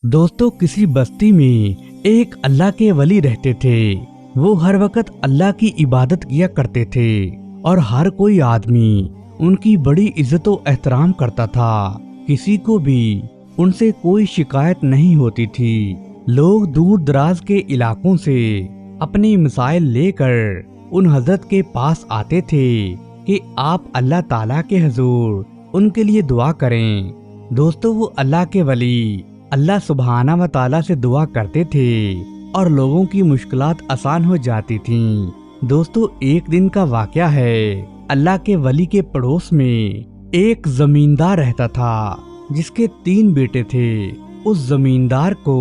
दोस्तों, किसी बस्ती में एक अल्लाह के वली रहते थे। वो हर वक्त अल्लाह की इबादत किया करते थे और हर कोई आदमी उनकी बड़ी इज्जत और एहतराम करता था। किसी को भी उनसे कोई शिकायत नहीं होती थी। लोग दूर दराज के इलाकों से अपनी मसाइल लेकर उन हजरत के पास आते थे कि आप अल्लाह ताला के हुजूर उनके लिए दुआ करें। दोस्तों, वो अल्लाह के वली अल्लाह सुब्हाना व ताला से दुआ करते थे और लोगों की मुश्किलात आसान हो जाती थीं। दोस्तों, एक दिन का वाकया है। अल्लाह के वली के पड़ोस में एक जमींदार रहता था जिसके 3 बेटे थे। उस जमींदार को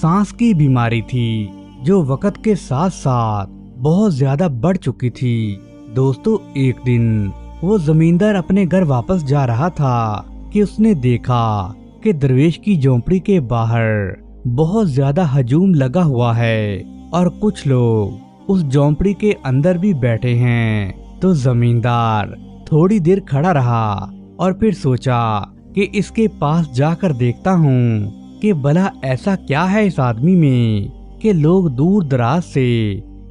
सांस की बीमारी थी जो वक्त के साथ साथ बहुत ज्यादा बढ़ चुकी थी। दोस्तों, एक दिन वो जमींदार अपने घर वापस जा रहा था कि उसने देखा कि दरवेश की झोंपड़ी के बाहर बहुत ज्यादा हजूम लगा हुआ है और कुछ लोग उस झोंपड़ी के अंदर भी बैठे हैं। तो जमींदार थोड़ी देर खड़ा रहा और फिर सोचा कि इसके पास जाकर देखता हूँ कि भला ऐसा क्या है इस आदमी में कि लोग दूर दराज से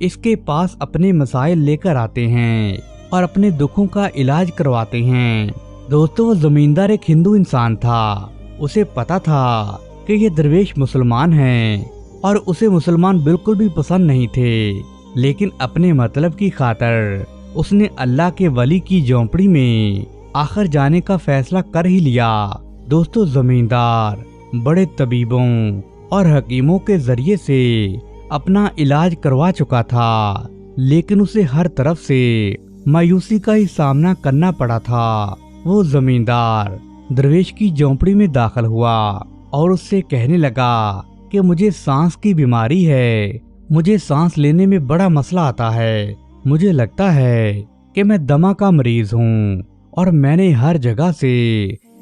इसके पास अपने मसाइल लेकर आते हैं और अपने दुखों का इलाज करवाते हैं। दोस्तों, वो जमींदार एक हिंदू इंसान था। उसे पता था कि ये दरवेश मुसलमान हैं और उसे मुसलमान बिल्कुल भी पसंद नहीं थे, लेकिन अपने मतलब की खातिर उसने अल्लाह के वली की झोंपड़ी में आखिर जाने का फैसला कर ही लिया। दोस्तों, जमींदार बड़े तबीबों और हकीमों के जरिए से अपना इलाज करवा चुका था, लेकिन उसे हर तरफ से मायूसी का ही सामना करना पड़ा था। वो जमींदार दरवेश की झोंपड़ी में दाखिल हुआ और उससे कहने लगा कि मुझे सांस की बीमारी है, मुझे सांस लेने में बड़ा मसला आता है। मुझे लगता है कि मैं दमा का मरीज हूँ और मैंने हर जगह से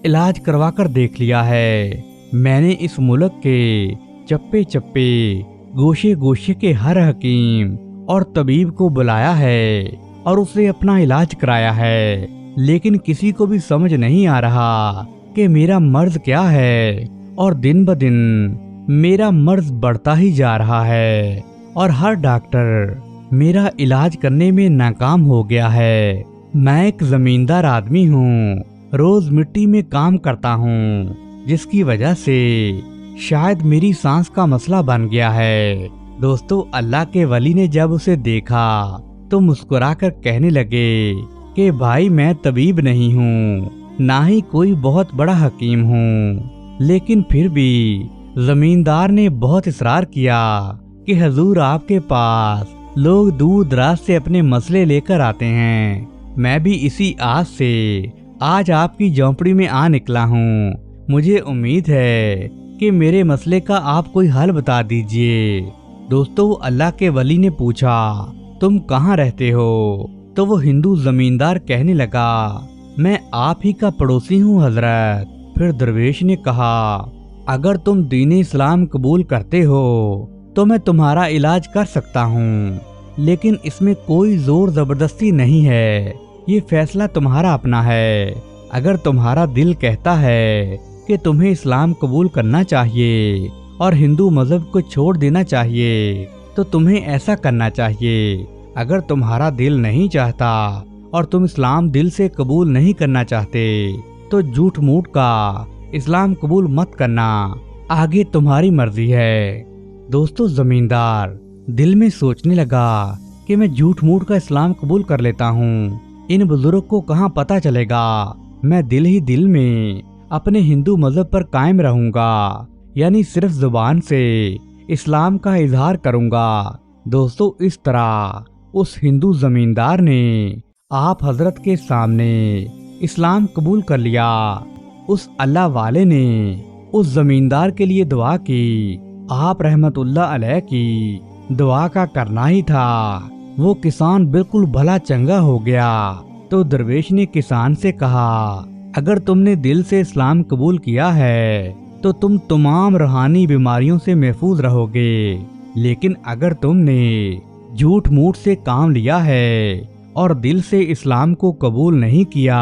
इलाज करवा कर देख लिया है। मैंने इस मुल्क के चप्पे चप्पे गोशे गोशे के हर हकीम और तबीब को बुलाया है और उसे अपना इलाज कराया है, लेकिन किसी को भी समझ नहीं आ रहा कि मेरा मर्ज क्या है और दिन ब दिन मेरा मर्ज बढ़ता ही जा रहा है और हर डॉक्टर मेरा इलाज करने में नाकाम हो गया है। मैं एक जमींदार आदमी हूँ, रोज मिट्टी में काम करता हूँ, जिसकी वजह से शायद मेरी सांस का मसला बन गया है। दोस्तों, अल्लाह के वली ने जब उसे देखा तो मुस्कुराकर कहने लगे कि भाई, मैं तबीब नहीं हूँ, ना ही कोई बहुत बड़ा हकीम हूँ, लेकिन फिर भी जमींदार ने बहुत इसरार किया कि हजूर, आपके पास लोग दूर दराज से अपने मसले लेकर आते हैं। मैं भी इसी आस से आज आपकी झोंपड़ी में आ निकला हूँ। मुझे उम्मीद है कि मेरे मसले का आप कोई हल बता दीजिए। दोस्तों, अल्लाह के वली ने पूछा, तुम कहाँ रहते हो? तो वो हिंदू जमींदार कहने लगा, मैं आप ही का पड़ोसी हूँ हजरत। फिर दरवेश ने कहा, अगर तुम दीन इस्लाम कबूल करते हो तो मैं तुम्हारा इलाज कर सकता हूँ, लेकिन इसमें कोई जोर जबरदस्ती नहीं है, ये फैसला तुम्हारा अपना है। अगर तुम्हारा दिल कहता है कि तुम्हें इस्लाम कबूल करना चाहिए और हिंदू मजहब को छोड़ देना चाहिए तो तुम्हें ऐसा करना चाहिए। अगर तुम्हारा दिल नहीं चाहता और तुम इस्लाम दिल से कबूल नहीं करना चाहते तो झूठ मूठ का इस्लाम कबूल मत करना, आगे तुम्हारी मर्जी है। दोस्तों, जमींदार दिल में सोचने लगा कि मैं झूठ मूठ का इस्लाम कबूल कर लेता हूँ, इन बुजुर्ग को कहाँ पता चलेगा। मैं दिल ही दिल में अपने हिंदू मजहब पर कायम रहूंगा, यानी सिर्फ जुबान से इस्लाम का इजहार करूंगा। दोस्तों, इस तरह उस हिंदू जमींदार ने आप हजरत के सामने इस्लाम कबूल कर लिया। उस अल्लाह वाले ने उस जमींदार के लिए दुआ की। आप रहमतुल्लाह अलैह की दुआ का करना ही था। वो किसान बिल्कुल भला चंगा हो गया। तो दरवेश ने किसान से कहा, अगर तुमने दिल से इस्लाम कबूल किया है तो तुम तमाम रूहानी बीमारियों से महफूज रहोगे, लेकिन अगर तुमने झूठ मूठ से काम लिया है और दिल से इस्लाम को कबूल नहीं किया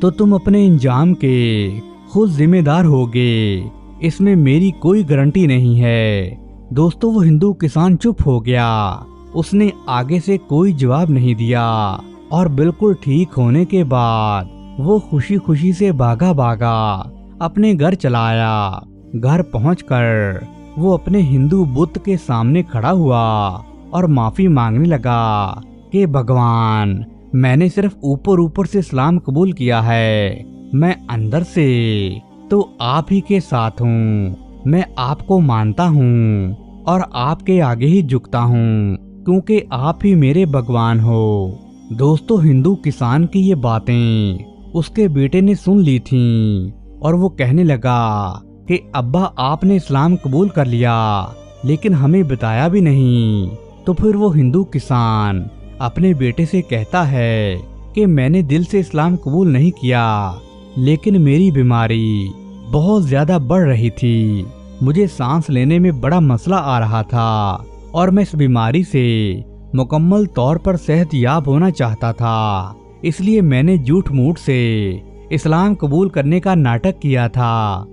तो तुम अपने इंजाम के खुद जिम्मेदार होगे। اس میں میری کوئی گارنٹی نہیں ہے۔ دوستو وہ ہندو کسان چپ ہو گیا، اس نے آگے سے کوئی جواب نہیں دیا اور بالکل ٹھیک ہونے کے بعد وہ خوشی خوشی سے بھاگا اپنے گھر چلا آیا۔ گھر پہنچ کر وہ اپنے ہندو بت کے سامنے کھڑا ہوا اور معافی مانگنے لگا کہ بھگوان، میں نے صرف اوپر سے اسلام قبول کیا ہے، میں اندر سے تو آپ ہی کے ساتھ ہوں، میں آپ کو مانتا ہوں اور آپ کے آگے ہی جھکتا ہوں کیونکہ آپ ہی میرے بھگوان ہو۔ دوستو ہندو کسان کی یہ باتیں اس کے بیٹے نے سن لی تھیں اور وہ کہنے لگا کہ ابا آپ نے اسلام قبول کر لیا لیکن ہمیں بتایا بھی نہیں۔ تو پھر وہ ہندو کسان اپنے بیٹے سے کہتا ہے کہ میں نے دل سے اسلام قبول نہیں کیا لیکن میری بیماری بہت زیادہ بڑھ رہی تھی، مجھے سانس لینے میں بڑا مسئلہ آ رہا تھا اور میں اس بیماری سے مکمل طور پر صحت یاب ہونا چاہتا تھا، اس لیے میں نے جھوٹ موٹ سے اسلام قبول کرنے کا ناٹک کیا تھا۔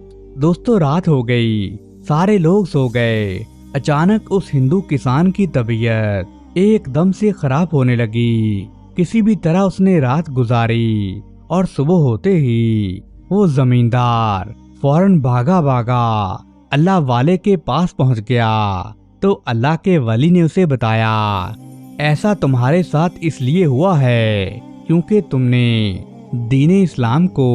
دوستو رات ہو گئی، سارے لوگ سو گئے، اچانک اس ہندو کسان کی طبیعت ایک دم سے خراب ہونے لگی۔ کسی بھی طرح اس نے رات گزاری اور صبح ہوتے ہی وہ زمیندار فوراً بھاگا اللہ والے کے پاس پہنچ گیا۔ تو اللہ کے ولی نے اسے بتایا، ایسا تمہارے ساتھ اس لیے ہوا ہے کیونکہ تم نے دین اسلام کو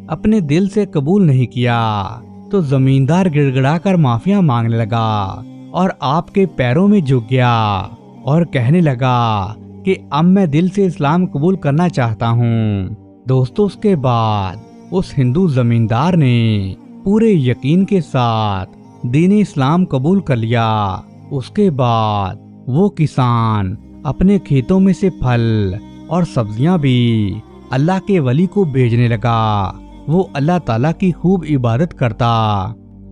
اپنے دل سے قبول نہیں کیا۔ تو زمیندار گڑ گڑا کر معافیاں مانگنے لگا اور آپ کے پیروں میں جھک گیا اور کہنے لگا کہ اب میں دل سے اسلام قبول کرنا چاہتا ہوں۔ دوستو اس کے بعد اس ہندو زمیندار نے پورے یقین کے ساتھ دین اسلام قبول کر لیا۔ اس کے بعد وہ کسان اپنے کھیتوں میں سے پھل اور سبزیاں بھی اللہ کے ولی کو بھیجنے لگا، وہ اللہ تعالیٰ کی خوب عبادت کرتا۔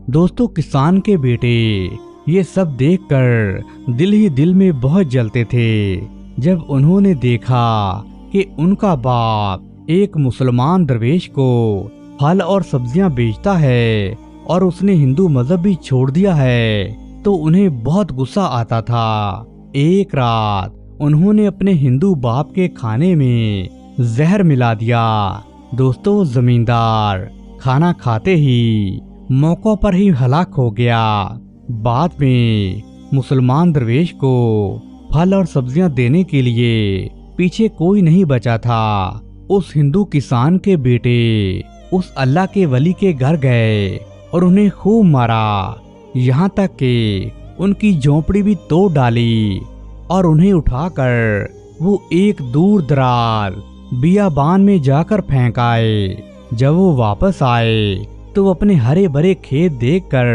دوستو کسان کے بیٹے یہ سب دیکھ کر دل ہی دل میں بہت جلتے تھے جب انہوں نے دیکھا کہ ان کا باپ ایک مسلمان درویش کو پھل اور سبزیاں بیچتا ہے اور اس نے ہندو مذہب بھی چھوڑ دیا ہے، تو انہیں بہت غصہ آتا تھا۔ ایک رات انہوں نے اپنے ہندو باپ کے کھانے میں زہر ملا دیا۔ دوستو زمیندار کھانا کھاتے ہی موقع پر ہی ہلاک ہو گیا۔ بعد میں مسلمان درویش کو پھل اور سبزیاں دینے کے لیے پیچھے کوئی نہیں بچا تھا۔ اس ہندو کسان کے بیٹے اس اللہ کے ولی کے گھر گئے اور انہیں خوب مارا، یہاں تک کہ ان کی جھونپڑی بھی توڑ ڈالی اور انہیں اٹھا کر وہ ایک دور دراز بیابان میں جا کر پھینک آئے۔ جب وہ واپس آئے تو اپنے ہرے بھرے کھیت دیکھ کر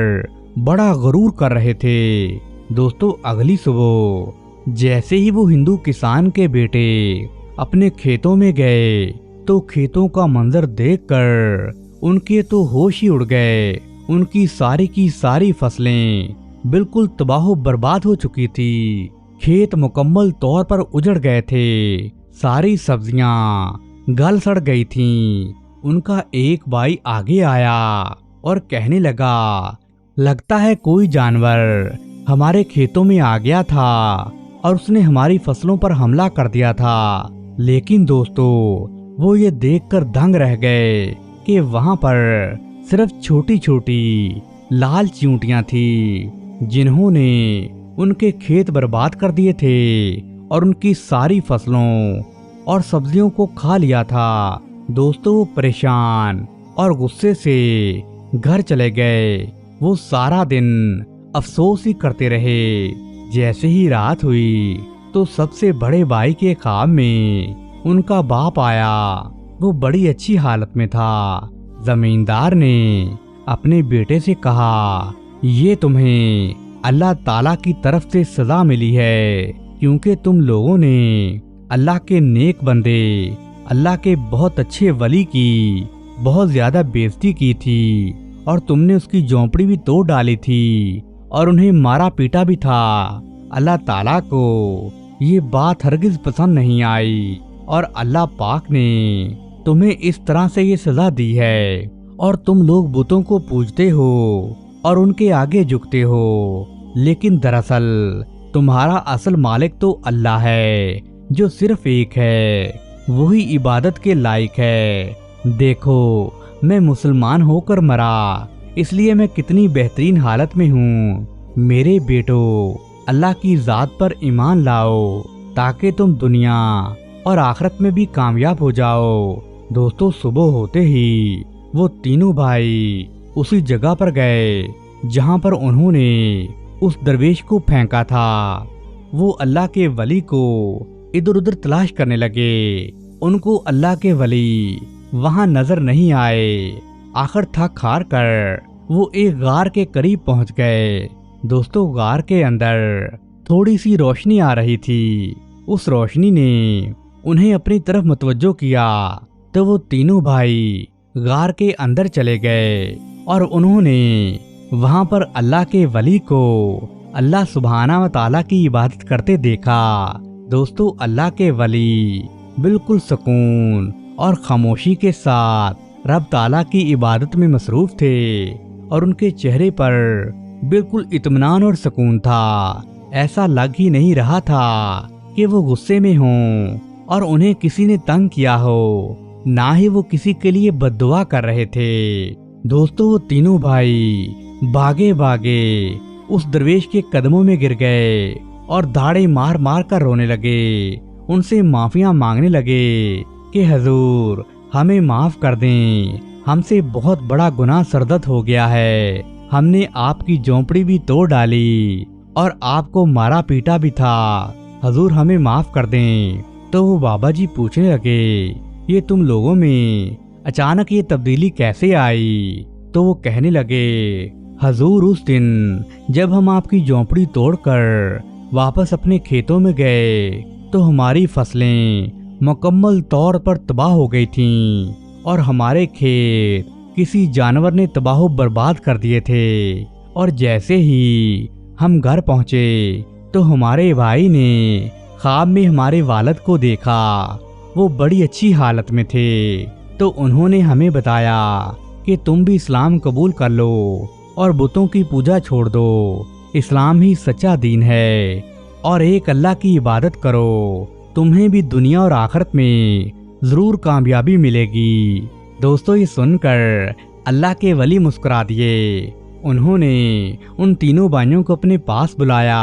بڑا غرور کر رہے تھے۔ دوستو اگلی صبح جیسے ہی وہ ہندو کسان کے بیٹے اپنے کھیتوں میں گئے تو کھیتوں کا منظر دیکھ کر ان کے تو ہوش ہی اڑ گئے۔ ان کی ساری فصلیں بالکل تباہ و برباد ہو چکی تھی، کھیت مکمل طور پر اجڑ گئے تھے، ساری سبزیاں گل سڑ گئی تھیں۔ ان کا ایک بھائی آگے آیا اور کہنے لگا، لگتا ہے کوئی جانور ہمارے کھیتوں میں آ گیا تھا اور اس نے ہماری فصلوں پر حملہ کر دیا تھا۔ لیکن دوستو وہ یہ دیکھ کر دنگ رہ گئے کہ وہاں پر صرف چھوٹی چھوٹی لال چیونٹیاں تھیں جنہوں نے ان کے کھیت برباد کر دیے تھے اور ان کی ساری فصلوں اور سبزیوں کو کھا لیا تھا۔ دوستو وہ پریشان اور غصے سے گھر چلے گئے۔ وہ سارا دن افسوس ہی کرتے رہے۔ جیسے ہی رات ہوئی تو سب سے بڑے بھائی کے خواب میں ان کا باپ آیا، وہ بڑی اچھی حالت میں تھا۔ زمیندار نے اپنے بیٹے سے کہا، یہ تمہیں اللہ تعالیٰ کی طرف سے سزا ملی ہے کیونکہ تم لوگوں نے اللہ کے نیک بندے، اللہ کے بہت اچھے ولی کی بہت زیادہ بےعزتی کی تھی اور تم نے اس کی جھونپڑی بھی توڑ ڈالی تھی اور انہیں مارا پیٹا بھی تھا۔ اللہ تعالیٰ کو یہ بات ہرگز پسند نہیں آئی اور اللہ پاک نے تمہیں اس طرح سے یہ سزا دی ہے और तुम लोग बुतों को पूजते हो और उनके आगे झुकते हो, लेकिन दरअसल तुम्हारा असल मालिक तो अल्लाह है जो सिर्फ एक है, वही इबादत के लायक है। देखो मैं मुसलमान होकर मरा, इसलिए मैं कितनी बेहतरीन हालत में हूँ। मेरे बेटो, अल्लाह की जात पर ईमान लाओ ताकि तुम दुनिया और आखिरत में भी कामयाब हो जाओ। दोस्तों सुबह होते ही वो तीनों भाई उसी जगह पर गए जहां पर उन्होंने उस दरवेश को फेंका था। वो अल्लाह के वली को इधर उधर तलाश करने लगे। उनको अल्लाह के वली वहां नजर नहीं आए। आखिर थक हार कर वो एक गार के करीब पहुंच गए। दोस्तों गार के अंदर थोड़ी सी रोशनी आ रही थी। उस रोशनी ने उन्हें अपनी तरफ मुतवज्जो किया तो वो तीनों भाई गार के अंदर चले गए और उन्होंने वहां पर अल्लाह के वली को अल्लाह सुब्हाना व तआला की इबादत करते देखा। दोस्तों अल्लाह के वली बिल्कुल सुकून और खामोशी के साथ रब ताला की इबादत में मसरूफ थे और उनके चेहरे पर बिल्कुल इत्मीनान और सुकून था। ऐसा लग ही नहीं रहा था कि वो गुस्से में हों और उन्हें किसी ने तंग किया हो, ना ही वो किसी के लिए बद्दुआ कर रहे थे। दोस्तों वो तीनों भाई भागे भागे उस दरवेश के कदमों में गिर गए और दाढ़े मार मार कर रोने लगे। उनसे माफिया मांगने लगे कि हजूर हमें माफ कर दें, हमसे बहुत बड़ा गुनाह सरदत हो गया है। हमने आपकी झोंपड़ी भी तोड़ डाली और आपको मारा पीटा भी था, हजूर हमें माफ कर दें। तो वो बाबा जी पूछने लगे ये तुम लोगों में अचानक ये तब्दीली कैसे आई? तो वो कहने लगे हजूर उस दिन जब हम आपकी झोंपड़ी तोड़कर वापस अपने खेतों में गए तो हमारी फसलें मुकम्मल तौर पर तबाह हो गई थीं और हमारे खेत किसी जानवर ने तबाह बर्बाद कर दिए थे। और जैसे ही हम घर पहुंचे तो हमारे भाई ने ख्वाब में हमारे वालिद को देखा। वो बड़ी अच्छी हालत में थे तो उन्होंने हमें बताया कि तुम भी इस्लाम कबूल कर लो और बुतों की पूजा छोड़ दो। इस्लाम ही सच्चा दीन है और एक अल्लाह की इबादत करो, तुम्हें भी दुनिया और आखिरत में जरूर कामयाबी मिलेगी। दोस्तों ये सुनकर अल्लाह के वली मुस्कुरा दिए। उन्होंने उन तीनों भाइयों को अपने पास बुलाया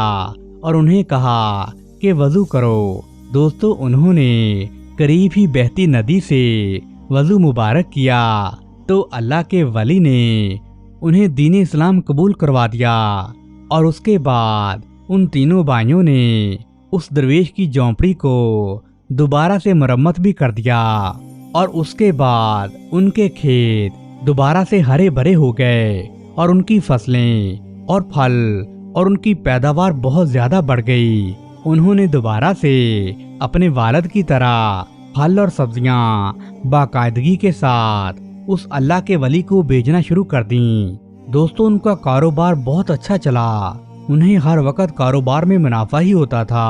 और उन्हें कहा कि वजू करो। दोस्तों उन्होंने करीब ही बहती नदी से वजू मुबारक किया तो अल्लाह के वली ने उन्हें दीन इस्लाम कबूल करवा दिया। और उसके बाद उन तीनों भाइयों ने उस दरवेश की झोंपड़ी को दोबारा से मरम्मत भी कर दिया और उसके बाद उनके खेत दोबारा से हरे भरे हो गए और उनकी फसलें और फल और उनकी पैदावार बहुत ज्यादा बढ़ गई। उन्होंने दोबारा से अपने वालिद की तरह फल और सब्जियां बाकायदगी के साथ उस अल्लाह के वली को बेचना शुरू कर दी। दोस्तों उनका कारोबार बहुत अच्छा चला। उन्हें हर वक्त कारोबार में मुनाफा ही होता था।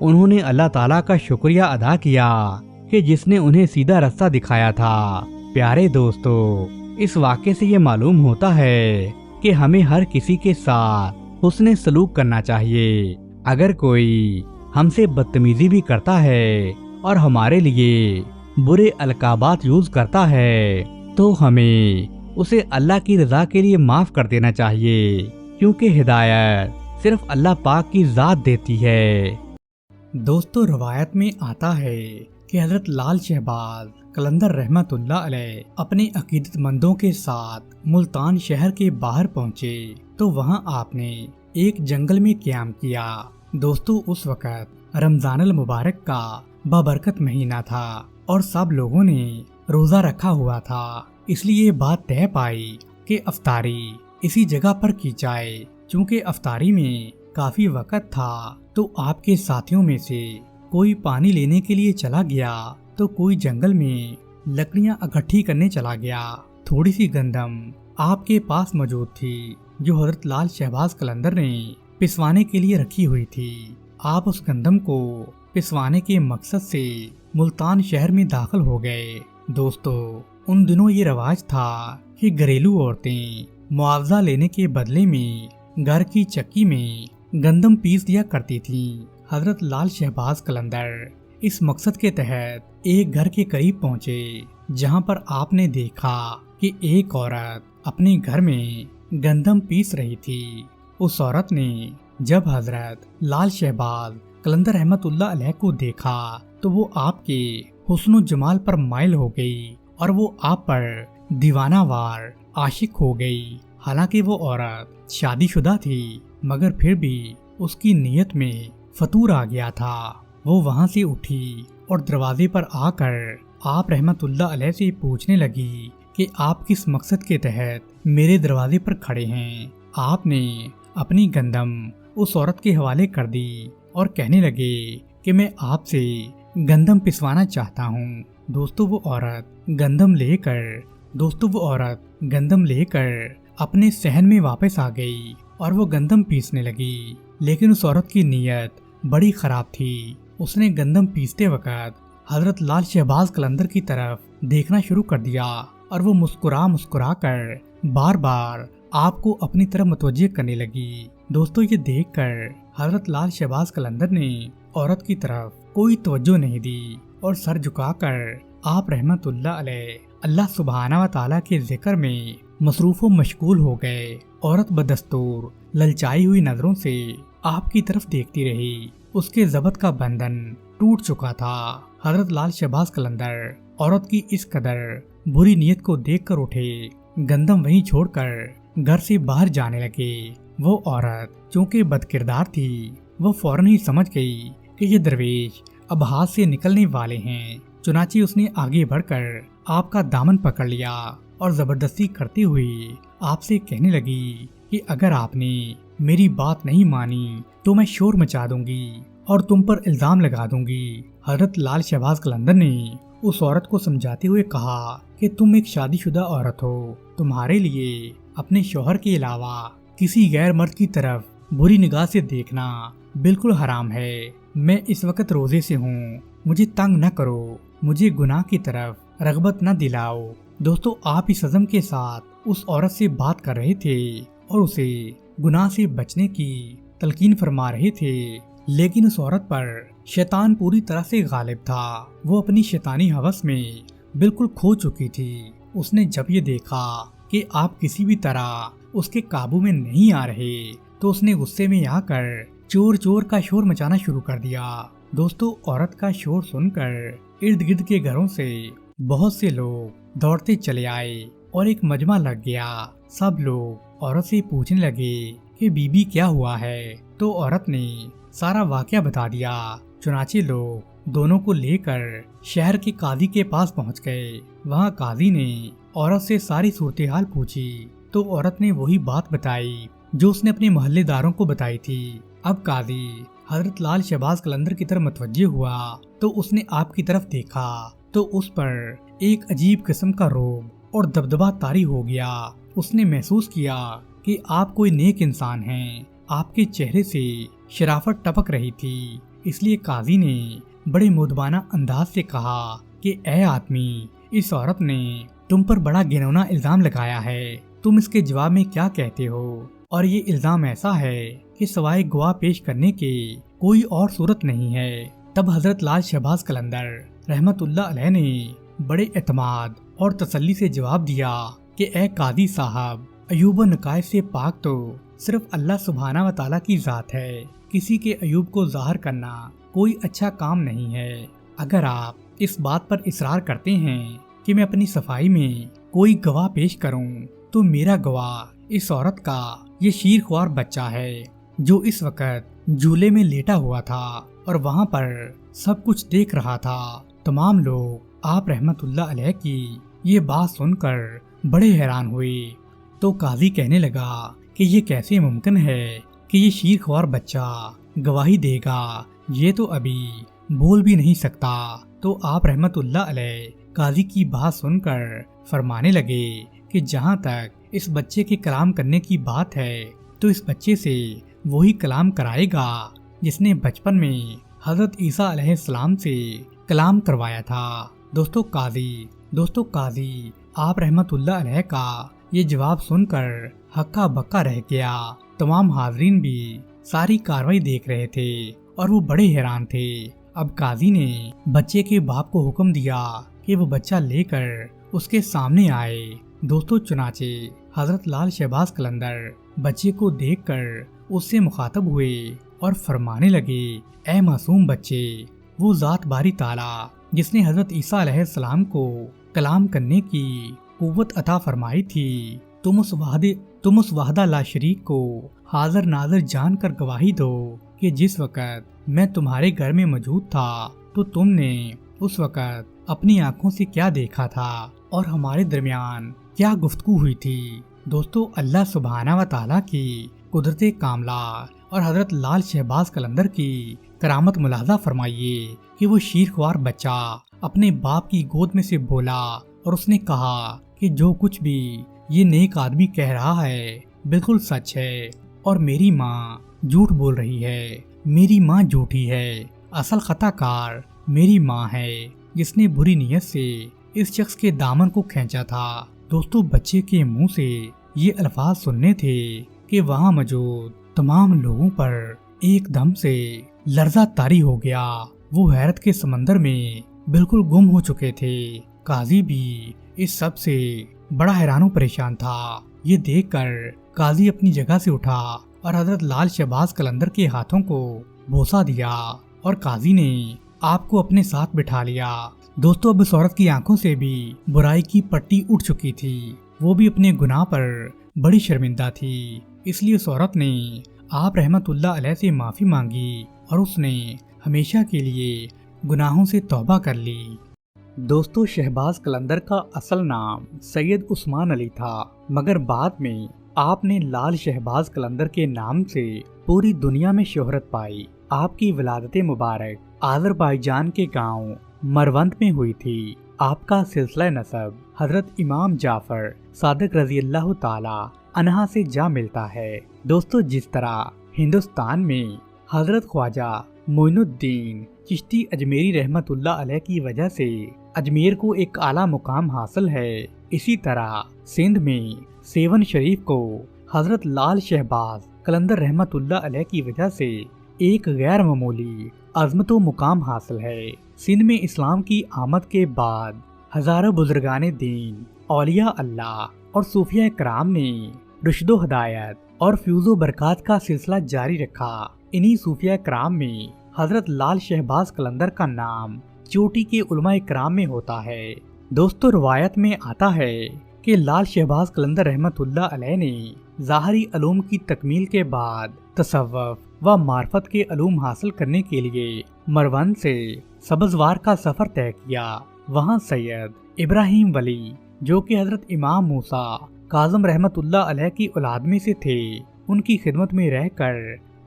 उन्होंने अल्लाह ताला का शुक्रिया अदा किया कि जिसने उन्हें सीधा रास्ता दिखाया था। प्यारे दोस्तों इस वाक़े से ये मालूम होता है कि हमें हर किसी के साथ हुस्ने सलूक करना चाहिए। अगर कोई हमसे बदतमीजी भी करता है और हमारे लिए बुरे अलकाबात यूज करता है तो हमें उसे अल्लाह की रजा के लिए माफ कर देना चाहिए, क्योंकि हिदायत सिर्फ अल्लाह पाक की जात देती है। दोस्तों रवायत में आता है कि हजरत लाल शहबाज कलंदर रहमतुल्लाह अलैह अपने अकीदतमंदों के साथ मुल्तान शहर के बाहर पहुँचे तो वहाँ आपने एक जंगल में क़याम किया। दोस्तों उस वक़्त रमजानुल मुबारक का बाबरकत महीना था और सब लोगों ने रोजा रखा हुआ था, इसलिए बात तय पाई कि अफ्तारी इसी जगह पर की जाए। चूँकि अफ्तारी में काफी वक़्त था तो आपके साथियों में से कोई पानी लेने के लिए चला गया तो कोई जंगल में लकड़ियां इकट्ठी करने चला गया। थोड़ी सी गंदम आपके पास मौजूद थी जो हजरत लाल शहबाज कलंदर ने पिसवाने के लिए रखी हुई थी। आप उस गंदम को पिसवाने के मकसद से मुल्तान शहर में दाखिल हो गए। दोस्तों उन दिनों ये रवाज था کہ घरेलू औरतें मुआवजा लेने के बदले में घर की चक्की में गंदम पीस दिया करती थीं। हजरत लाल शहबाज कलंदर इस मकसद के तहत एक घर के करीब पहुंचे, जहां पर आपने देखा कि एक औरत अपने घर में गंदम पीस रही थी। उस औरत ने जब हजरत लाल शहबाज कलंदर रहमतुल्लाह अलैह को देखा तो वो आपके हुस्न जमाल पर माइल हो गई और वो आप पर दीवानावार आशिक हो गई। हालांकि वो औरत शादीशुदा थी, मगर फिर भी उसकी नीयत में फतूर आ गया था। वो वहां से उठी और दरवाजे पर आकर आप रहमतुल्लाह अलैह से पूछने लगी कि आप किस मकसद के तहत मेरे दरवाजे पर खड़े हैं। आपने अपनी गंदम उस औरत के हवाले कर दी और कहने लगे कि मैं आपसे गंदम पिसवाना चाहता हूँ। दोस्तों वो औरत गंदम लेकर अपने सहन में वापस आ गई और वो गंदम पीसने लगी। लेकिन उस औरत की नीयत बड़ी खराब थी। उसने गंदम पीसते वक्त हजरत लाल शहबाज कलंदर की तरफ देखना शुरू कर दिया और वो मुस्कुरा कर बार बार आपको अपनी तरफ मुतवज्जे करने लगी। दोस्तों ये देखकर हजरत लाल शहबाज कलंदर ने औरत की तरफ कोई तवज्जो नहीं दी और सर झुकाकर आप रहमतुल्लाह अलैह अल्लाह सुब्हाना व तआला के जिक्र में मसरूफ व मशगूल हो गए। औरत बदस्तूर ललचाई हुई नजरों से आपकी तरफ देखती रही। उसके ज़बत का बंधन टूट चुका था। हजरत लाल शहबाज कलंदर औरत की इस कदर बुरी नीयत को देखकर उठे, गंदम वहीं छोड़कर घर से बाहर जाने लगे। वो औरत चूंकि बदकिरदार थी, वो फौरन ही समझ गई कि ये दरवेश अब हाथ से निकलने वाले हैं। चुनाची उसने आगे बढ़कर आपका दामन पकड़ लिया और जबरदस्ती करते हुए आपसे कहने लगी कि अगर आपने मेरी बात नहीं मानी तो मैं शोर मचा दूंगी और तुम पर इल्जाम लगा दूंगी। हजरत लाल शहबाज कलंदर ने उस औरत को समझाते हुए कहा कि तुम एक शादीशुदा औरत हो, तुम्हारे लिए अपने शौहर के अलावा किसी गैर मर्द की तरफ बुरी निगाह से देखना बिल्कुल हराम है। मैं इस वक्त रोजे से हूँ, मुझे तंग न करो, मुझे गुनाह की तरफ रगबत न दिलाओ। दोस्तों आप इस अज़म के साथ उस औरत से बात कर रहे थे और उसे गुनाह से बचने की तलकीन फरमा रहे थे, लेकिन उस औरत पर शैतान पूरी तरह से गालिब था। वो अपनी शैतानी हवस में बिल्कुल खो चुकी थी। उसने जब ये देखा कि आप किसी भी तरह उसके काबू में नहीं आ रहे तो उसने गुस्से में आकर चोर चोर का शोर मचाना शुरू कर दिया। दोस्तों औरत का शोर सुनकर इर्द गिर्द के घरों से बहुत से लोग दौड़ते चले आए और एक मजमा लग गया। सब लोग औरत से पूछने लगे कि बीबी क्या हुआ है, तो औरत ने सारा वाकया बता दिया। चुनाचे लोग दोनों को लेकर शहर के काजी के पास पहुंच गए। वहां काजी ने औरत से सारी सूरत हाल पूछी तो औरत ने वही बात बताई जो उसने अपने मोहल्लेदारों को बताई थी। अब काजी हजरत लाल शहबाज कलंदर की तरफ मुतवज्जे हुआ तो उसने आपकी तरफ देखा तो उस पर एक अजीब किस्म का रोब और दबदबा तारी हो गया। उसने महसूस किया कि आप कोई नेक इंसान हैं। आपके चेहरे से शराफत टपक रही थी। इसलिए काजी ने बड़े मुदबाना अंदाज से कहा कि ए आदमी, इस औरत ने तुम पर बड़ा घिनौना इल्जाम लगाया है, तुम इसके जवाब में क्या कहते हो? और ये इल्जाम ऐसा है कि सवाए गवाह पेश करने के कोई और सूरत नहीं है। तब हजरत लाल शहबाज कलंदर रहमतुल्लाह अलैह ने बड़े एतमाद और तसल्ली से जवाब दिया कि ए कादी साहब, अयूब व नकायस से पाक तो सिर्फ अल्लाह सुब्हाना व ताला की जात है। किसी के अयूब को जाहिर करना कोई अच्छा काम नहीं है। अगर आप इस बात पर इसरार करते हैं कि मैं अपनी सफाई में कोई गवाह पेश करूं, तो मेरा गवाह इस औरत का ये शीरख्वार बच्चा है जो इस वक्त झूले में लेटा हुआ था और वहाँ पर सब कुछ देख रहा था। तमाम लोग आप रहमतुल्लाह अलैह की ये बात सुनकर बड़े हैरान हुए। तो काजी कहने लगा कि ये कैसे मुमकिन है कि ये शीरख्वार बच्चा गवाही देगा, ये तो अभी बोल भी नहीं सकता। तो आप रहमतुल्लाह अलैह काजी की बात सुनकर फरमाने लगे कि जहाँ तक इस बच्चे के कलाम करने की बात है तो इस बच्चे से वही कलाम कराएगा जिसने बचपन में हजरत ईसा अलैहिस्सलाम से कलाम करवाया था। दोस्तों काजी آپ رحمت اللہ علیہ کا یہ جواب سن کر ہکا بکا رہ گیا۔ تمام حاضرین بھی ساری کاروائی دیکھ رہے تھے اور وہ بڑے حیران تھے۔ اب قاضی نے بچے کے باپ کو حکم دیا کہ وہ بچہ لے کر اس کے سامنے آئے۔ دوستو چنانچہ حضرت لال شہباز قلندر بچے کو دیکھ کر اس سے مخاطب ہوئے اور فرمانے لگے، اے معصوم بچے، وہ ذات باری تعالیٰ جس نے حضرت عیسیٰ علیہ السلام کو کلام کرنے کی قوت عطا فرمائی تھی، تم اس وحدہ لا شریک کو حاضر ناظر جان کر گواہی دو کہ جس وقت میں تمہارے گھر میں موجود تھا تو تم نے اس وقت اپنی آنکھوں سے کیا دیکھا تھا اور ہمارے درمیان کیا گفتگو ہوئی تھی۔ دوستو اللہ سبحانہ و تعالیٰ کی قدرت کاملہ اور حضرت لال شہباز قلندر کی کرامت ملاحظہ فرمائیے کہ وہ شیرخوار بچہ اپنے باپ کی گود میں سے بولا اور اس نے کہا کہ جو کچھ بھی یہ نیک آدمی کہہ رہا ہے بالکل سچ ہے اور میری ماں جھوٹ بول رہی ہے، میری ماں جھوٹی ہے، اصل خطا کار میری ماں ہے جس نے بری نیت سے اس شخص کے دامن کو کھینچا تھا۔ دوستو بچے کے منہ سے یہ الفاظ سننے تھے کہ وہاں موجود تمام لوگوں پر ایک دم سے لرزہ طاری ہو گیا۔ وہ حیرت کے سمندر میں بالکل گم ہو چکے تھے۔ قاضی بھی اس سب سے بڑا حیران و پریشان تھا۔ یہ دیکھ کر قاضی اپنی جگہ سے اٹھا اور حضرت لال شہباز قلندر کے ہاتھوں کو بوسہ دیا اور قاضی نے آپ کو اپنے ساتھ بٹھا لیا۔ دوستو اب اس عورت کی آنکھوں سے بھی برائی کی پٹی اٹھ چکی تھی، وہ بھی اپنے گناہ پر بڑی شرمندہ تھی، اس لیے اس عورت نے آپ رحمت اللہ علیہ سے معافی مانگی اور اس نے ہمیشہ کے لیے گناہوں سے توبہ کر لی۔ دوستو شہباز قلندر کا اصل نام سید عثمان علی تھا، مگر بعد میں آپ نے لال شہباز قلندر کے نام سے پوری دنیا میں شہرت پائی۔ آپ کی ولادت مبارک آذربائیجان کے گاؤں مروند میں ہوئی تھی۔ آپ کا سلسلہ نسب حضرت امام جعفر صادق رضی اللہ تعالی عنہ سے جا ملتا ہے۔ دوستو جس طرح ہندوستان میں حضرت خواجہ معین الدین چشتی اجمیری رحمت اللہ علیہ کی وجہ سے اجمیر کو ایک اعلیٰ مقام حاصل ہے، اسی طرح سندھ میں سیون شریف کو حضرت لال شہباز قلندر رحمت اللہ علیہ کی وجہ سے ایک غیر معمولی عظمت و مقام حاصل ہے۔ سندھ میں اسلام کی آمد کے بعد ہزاروں بزرگان دین، اولیاء اللہ اور صوفیاء کرام نے رشد و ہدایت اور فیوز و برکات کا سلسلہ جاری رکھا۔ انہی صوفیاء کرام میں حضرت لال شہباز قلندر کا نام چوٹی کے علماء کرام میں ہوتا ہے۔ دوستو روایت میں آتا ہے کہ لال شہباز قلندر رحمت اللہ علیہ نے ظاہری علوم کی تکمیل کے بعد تصوف و معرفت کے علوم حاصل کرنے کے لیے مروند سے سبزوار کا سفر طے کیا۔ وہاں سید ابراہیم ولی جو کہ حضرت امام موسیٰ کاظم رحمت اللہ علیہ کی اولاد میں سے تھے، ان کی خدمت میں رہ کر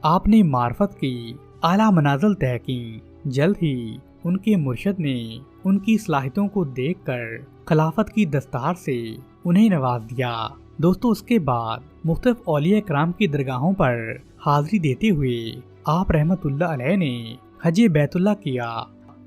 آپ نے معرفت کی اعلیٰ منازل طے کی۔ جلد ہی ان کے مرشد نے ان کی صلاحیتوں کو دیکھ کر خلافت کی دستار سے انہیں نواز دیا۔ دوستو اس کے بعد مختلف اولیاء کرام کی درگاہوں پر حاضری دیتے ہوئے آپ رحمت اللہ علیہ نے حج بیت اللہ کیا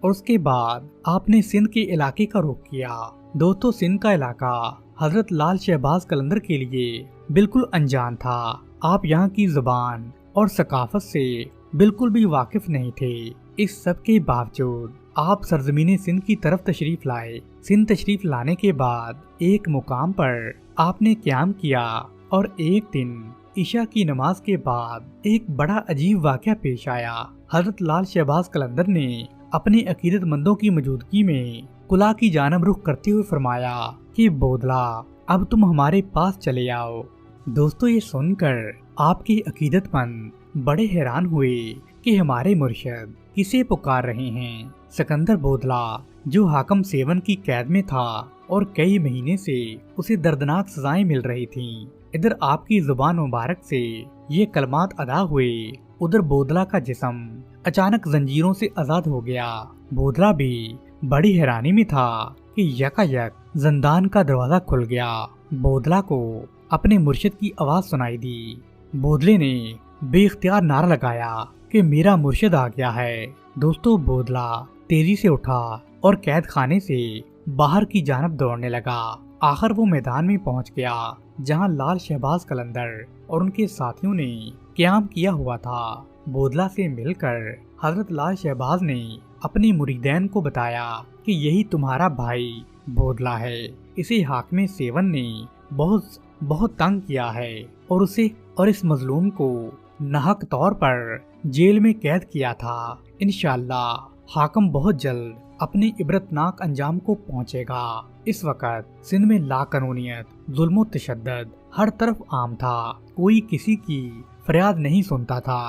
اور اس کے بعد آپ نے سندھ کے علاقے کا رخ کیا۔ دوستو سندھ کا علاقہ حضرت لال شہباز قلندر کے لیے بالکل انجان تھا۔ آپ یہاں کی زبان اور ثقافت سے بالکل بھی واقف نہیں تھے۔ اس سب کے باوجود آپ سرزمین سندھ کی طرف تشریف لائے۔ سندھ تشریف لانے کے بعد ایک مقام پر آپ نے قیام کیا اور ایک دن عشاء کی نماز کے بعد ایک بڑا عجیب واقعہ پیش آیا۔ حضرت لال شہباز قلندر نے اپنے عقیدت مندوں کی موجودگی میں قلعہ کی جانب رخ کرتے ہوئے فرمایا کہ بودلا اب تم ہمارے پاس چلے آؤ۔ دوستو یہ سن کر آپ کے عقیدت مند بڑے حیران ہوئے کہ ہمارے مرشد کسے پکار رہے ہیں۔ سکندر بودلا جو حاکم سیون کی قید میں تھا اور کئی مہینے سے اسے دردناک سزائیں مل رہی تھیں، ادھر آپ کی زبان مبارک سے یہ کلمات ادا ہوئے، ادھر بودلا کا جسم اچانک زنجیروں سے آزاد ہو گیا۔ بودلا بھی بڑی حیرانی میں تھا کہ یکایک زندان کا دروازہ کھل گیا۔ بودلا کو اپنے مرشد کی آواز سنائی دی۔ بودلے نے بے اختیار نعرہ لگایا کہ میرا مرشد آ گیا ہے۔ دوستو بودلا تیزی سے اٹھا اور قید خانے سے باہر کی جانب دوڑنے لگا۔ آخر وہ میدان میں پہنچ گیا جہاں لال شہباز قلندر اور ان کے ساتھیوں نے قیام کیا ہوا تھا۔ بودلہ سے مل کر حضرت لال شہباز نے اپنے مریدین کو بتایا کہ یہی تمہارا بھائی بودلہ ہے، اسے حاکم سیون نے بہت تنگ کیا ہے اور اس مظلوم کو ناحق طور پر جیل میں قید کیا تھا۔ انشاءاللہ حاکم بہت جلد اپنے عبرتناک انجام کو پہنچے گا۔ اس وقت سندھ میں لا قانونیت، ظلم و تشدد ہر طرف عام تھا، کوئی کسی کی فریاد نہیں سنتا تھا۔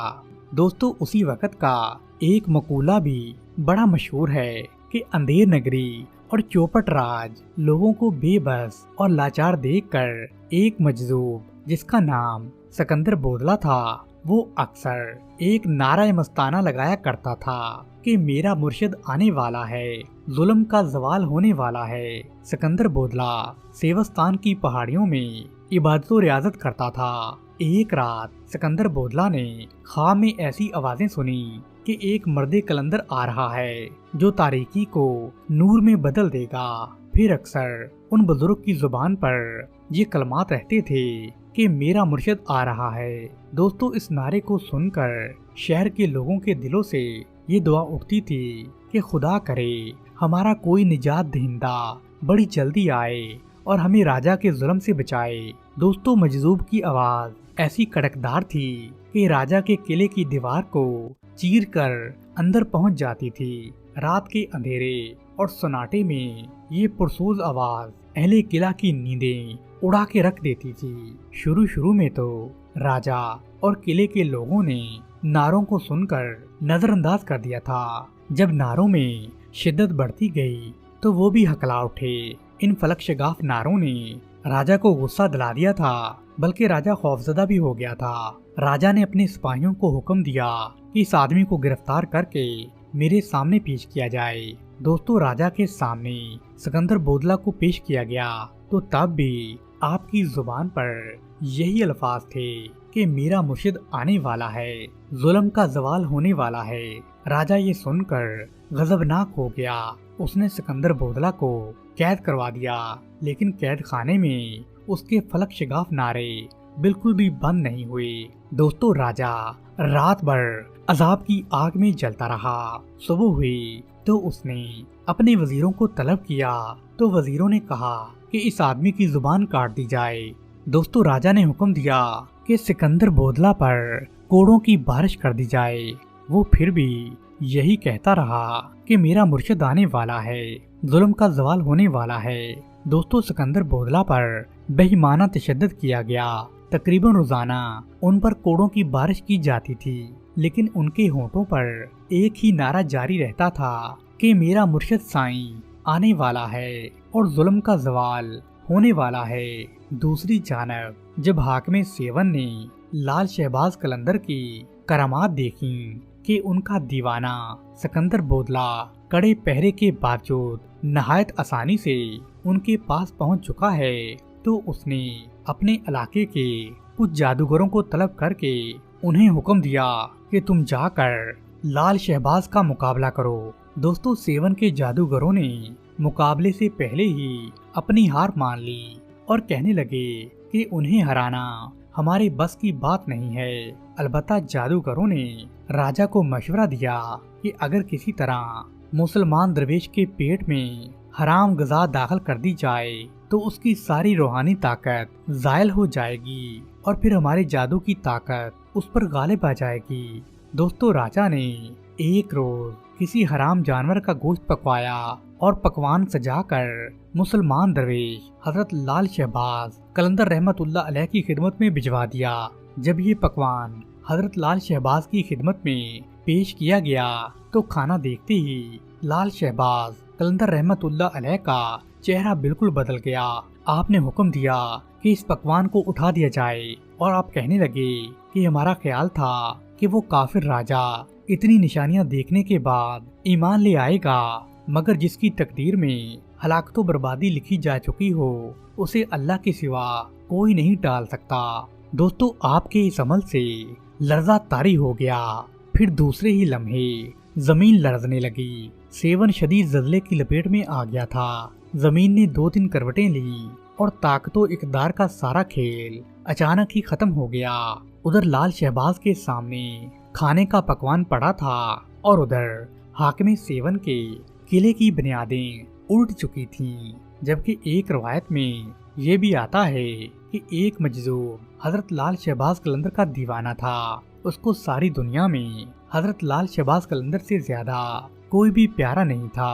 دوستو اسی وقت کا ایک مقولہ بھی بڑا مشہور ہے کہ اندھیر نگری اور چوپٹ راج لوگوں کو بے بس اور لاچار دیکھ کر ایک مجذوب جس کا نام سکندر بودلہ تھا وہ اکثر ایک نعرہ مستانہ لگایا کرتا تھا کہ میرا مرشد آنے والا ہے، ظلم کا زوال ہونے والا ہے۔ سکندر بودلہ سیوستان کی پہاڑیوں میں عبادت و ریاضت کرتا تھا۔ ایک رات سکندر بودلہ نے خواب میں ایسی آوازیں سنی کہ ایک مرد قلندر آ رہا ہے جو تاریکی کو نور میں بدل دے گا۔ پھر اکثر ان بزرگ کی زبان پر یہ کلمات رہتے تھے کہ میرا مرشد آ رہا ہے۔ دوستو اس نعرے کو سن کر شہر کے لوگوں کے دلوں سے یہ دعا اٹھتی تھی کہ خدا کرے ہمارا کوئی نجات دہندہ بڑی جلدی آئے اور ہمیں راجا کے ظلم سے بچائے۔ دوستو مجذوب کی آواز ایسی کڑکدار تھی کہ راجا کے قلعے کی دیوار کو چیر کر اندر پہنچ جاتی تھی۔ رات کے اندھیرے اور سناٹے میں یہ پرسوز آواز اہل قلعہ کی نیندیں اڑا کے رکھ دیتی تھی۔ شروع میں تو راجا اور قلعے کے لوگوں نے نعروں کو سن کر نظر انداز کر دیا تھا۔ جب نعروں میں شدت بڑھتی گئی تو وہ بھی ہکلا اٹھے۔ ان فلک شگاف نعروں نے راجا کو غصہ دلا دیا تھا، بلکہ راجا خوفزدہ بھی ہو گیا تھا۔ راجا نے اپنے سپاہیوں کو حکم دیا کہ اس آدمی کو گرفتار کر کے میرے سامنے پیش کیا جائے۔ دوستو راجا کے سامنے سکندر بودلہ کو پیش کیا گیا تو تب بھی آپ کی زبان پر یہی الفاظ تھے کہ میرا مرشد آنے والا ہے، ظلم کا زوال ہونے والا ہے۔ راجا یہ سن کر غضبناک ہو گیا۔ اس نے سکندر بودلہ کو قید کروا دیا، لیکن قید خانے میں اس کے فلک شگاف نعرے بالکل بھی بند نہیں ہوئے۔ دوستو راجا رات بھر عذاب کی آگ میں جلتا رہا۔ صبح ہوئی تو اس نے اپنے وزیروں کو طلب کیا تو وزیروں نے کہا کہ اس آدمی کی زبان کاٹ دی جائے۔ دوستو راجا نے حکم دیا کہ سکندر بودلہ پر کوڑوں کی بارش کر دی جائے۔ وہ پھر بھی یہی کہتا رہا کہ میرا مرشد آنے والا ہے، ظلم کا زوال ہونے والا ہے۔ دوستو سکندر بودلہ پر بے ایمانہ تشدد کیا گیا۔ تقریباً روزانہ ان پر کوڑوں کی بارش کی جاتی تھی، لیکن ان کے ہونٹوں پر ایک ہی نعرہ جاری رہتا تھا کہ میرا مرشد سائیں آنے والا ہے اور ظلم کا زوال ہونے والا ہے۔ دوسری جانب جب حاکم سیون نے لال شہباز قلندر کی کرامات دیکھیں کہ ان کا دیوانہ سکندر بودلہ کڑے پہرے کے باوجود نہایت آسانی سے ان کے پاس پہنچ چکا ہے، تو اس نے اپنے علاقے کے کچھ جادوگروں کو طلب کر کے انہیں حکم دیا کہ تم جا کر لال شہباز کا مقابلہ کرو۔ دوستو سیون کے جادوگروں نے مقابلے سے پہلے ہی اپنی ہار مان لی اور کہنے لگے کہ انہیں ہرانا ہمارے بس کی بات نہیں ہے۔ البتہ جادوگروں نے راجا کو مشورہ دیا کہ اگر کسی طرح مسلمان درویش کے پیٹ میں حرام غذا داخل کر دی جائے تو اس کی ساری روحانی طاقت زائل ہو جائے گی اور پھر ہمارے جادو کی طاقت اس پر غالب آ جائے گی۔ دوستو راجا نے ایک روز کسی حرام جانور کا گوشت پکوایا اور پکوان سجا کر مسلمان درویش حضرت لال شہباز قلندر رحمت اللہ علیہ کی خدمت میں بھجوا دیا۔ جب یہ پکوان حضرت لال شہباز کی خدمت میں پیش کیا گیا تو کھانا دیکھتے ہی لال شہباز قلندر رحمت اللہ علیہ کا چہرہ بالکل بدل گیا۔ آپ نے حکم دیا کہ اس پکوان کو اٹھا دیا جائے اور آپ کہنے لگے کہ ہمارا خیال تھا کہ وہ کافر راجا اتنی نشانیاں دیکھنے کے بعد ایمان لے آئے گا، مگر جس کی تقدیر میں ہلاکت و بربادی لکھی جا چکی ہو اسے اللہ کے سوا کوئی نہیں ٹال سکتا۔ دوستو آپ کے اس عمل سے لرزہ طاری ہو گیا۔ پھر دوسرے ہی لمحے زمین لرزنے لگی۔ سیون شدید زلزلے کی لپیٹ میں آ گیا تھا۔ زمین نے 2 کروٹیں لی اور طاقت و اقتدار کا سارا کھیل اچانک ہی ختم ہو گیا۔ ادھر لال شہباز کے سامنے کھانے کا پکوان پڑا تھا اور ادھر حاکم سیون کے قلعے کی بنیادیں الٹ چکی تھیں، جبکہ ایک روایت میں یہ بھی آتا ہے کہ ایک مجذوب حضرت لال شہباز قلندر کا دیوانہ تھا۔ اس کو ساری دنیا میں حضرت لال شہباز قلندر سے زیادہ کوئی بھی پیارا نہیں تھا۔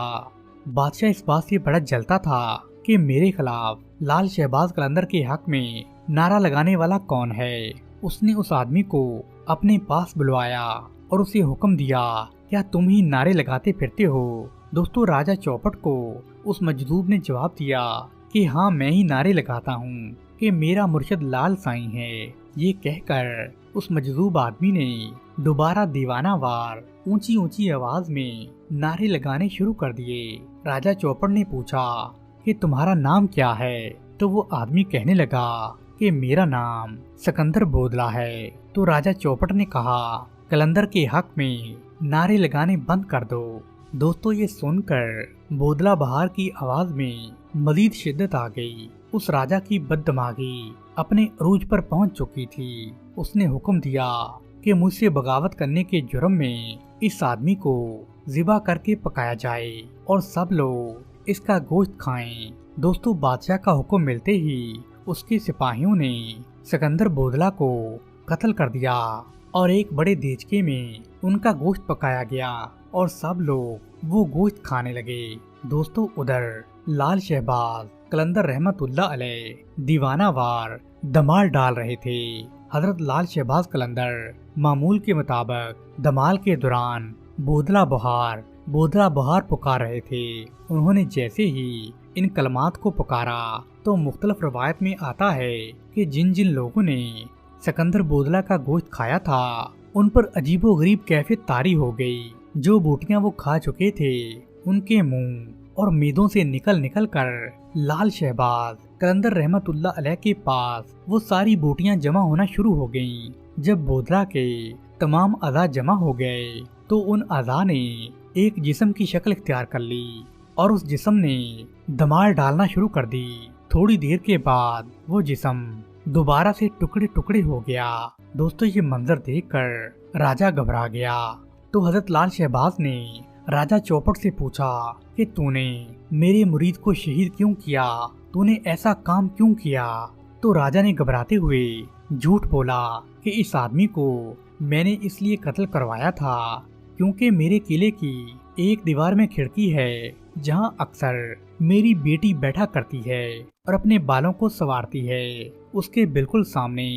بادشاہ اس بات سے بڑا جلتا تھا کہ میرے خلاف لال شہباز قلندر کے حق میں نعرہ لگانے والا کون ہے۔ اس نے اس آدمی کو اپنے پاس بلوایا اور اسے حکم دیا، کیا تم ہی نعرے لگاتے پھرتے ہو؟ دوستو، راجہ چوپٹ کو اس مجذوب نے جواب دیا کہ ہاں، میں ہی نعرے لگاتا ہوں کہ میرا مرشد لال سائیں ہے۔ یہ کہہ کر اس مجذوب آدمی نے دوبارہ دیوانہ وار اونچی اونچی آواز میں نعرے لگانے شروع کر دیے۔ راجہ چوپٹ نے پوچھا کہ تمہارا نام کیا ہے؟ تو وہ آدمی کہنے لگا کہ میرا نام سکندر بودلا ہے۔ تو راجہ چوپٹ نے کہا، قلندر کے حق میں نعرے لگانے بند کر دو۔ دوستو، یہ سن کر بودلا بہار کی آواز میں مزید شدت آ گئی۔ اس راجہ کی بددماغی اپنے عروج پر پہنچ چکی تھی۔ اس نے حکم دیا کہ مجھ سے بغاوت کرنے کے جرم میں اس آدمی کو ذبح کر کے پکایا جائے اور سب لوگ اس کا گوشت کھائیں۔ دوستو، بادشاہ کا حکم ملتے ہی اس کے سپاہیوں نے سکندر بودلا کو قتل کر دیا اور ایک بڑے دیچکے میں ان کا گوشت پکایا گیا اور سب لوگ وہ گوشت کھانے لگے۔ دوستو، ادھر لال شہباز قلندر رحمت اللہ علیہ دیوانہ وار دمال ڈال رہے تھے۔ حضرت لال شہباز قلندر معمول کے مطابق دمال کے دوران بودلا بہار پکار رہے تھے۔ انہوں نے جیسے ہی ان کلمات کو پکارا تو مختلف روایت میں آتا ہے کہ جن جن لوگوں نے سکندر بودلا کا گوشت کھایا تھا ان پر عجیب و غریب کیفیت طاری ہو گئی۔ جو بوٹیاں وہ کھا چکے تھے ان کے منہ اور میدوں سے نکل کر لال شہباز قلندر رحمت اللہ علیہ کے پاس وہ ساری بوٹیاں جمع ہونا شروع ہو گئیں۔ جب بودلا کے تمام اعضاء جمع ہو گئے تو ان اعضاء نے ایک جسم کی شکل اختیار کر لی اور اس جسم نے دمال ڈالنا شروع کر دی۔ تھوڑی دیر کے بعد وہ جسم دوبارہ سے ٹکڑے ٹکڑے ہو گیا۔ دوستو، یہ منظر دیکھ کر راجہ گھبرا گیا۔ تو حضرت لال شہباز نے راجہ چوپٹ سے پوچھا کہ تو نے میرے مرید کو شہید کیوں کیا؟ تو نے ایسا کام کیوں کیا؟ تو راجہ نے گھبراتے ہوئے جھوٹ بولا کہ اس آدمی کو میں نے اس لیے قتل کروایا تھا کیونکہ میرے قلعے کی ایک دیوار میں کھڑکی ہے جہاں اکثر میری بیٹی بیٹھا کرتی ہے اور اپنے بالوں کو سنوارتی ہے۔ اس کے بالکل سامنے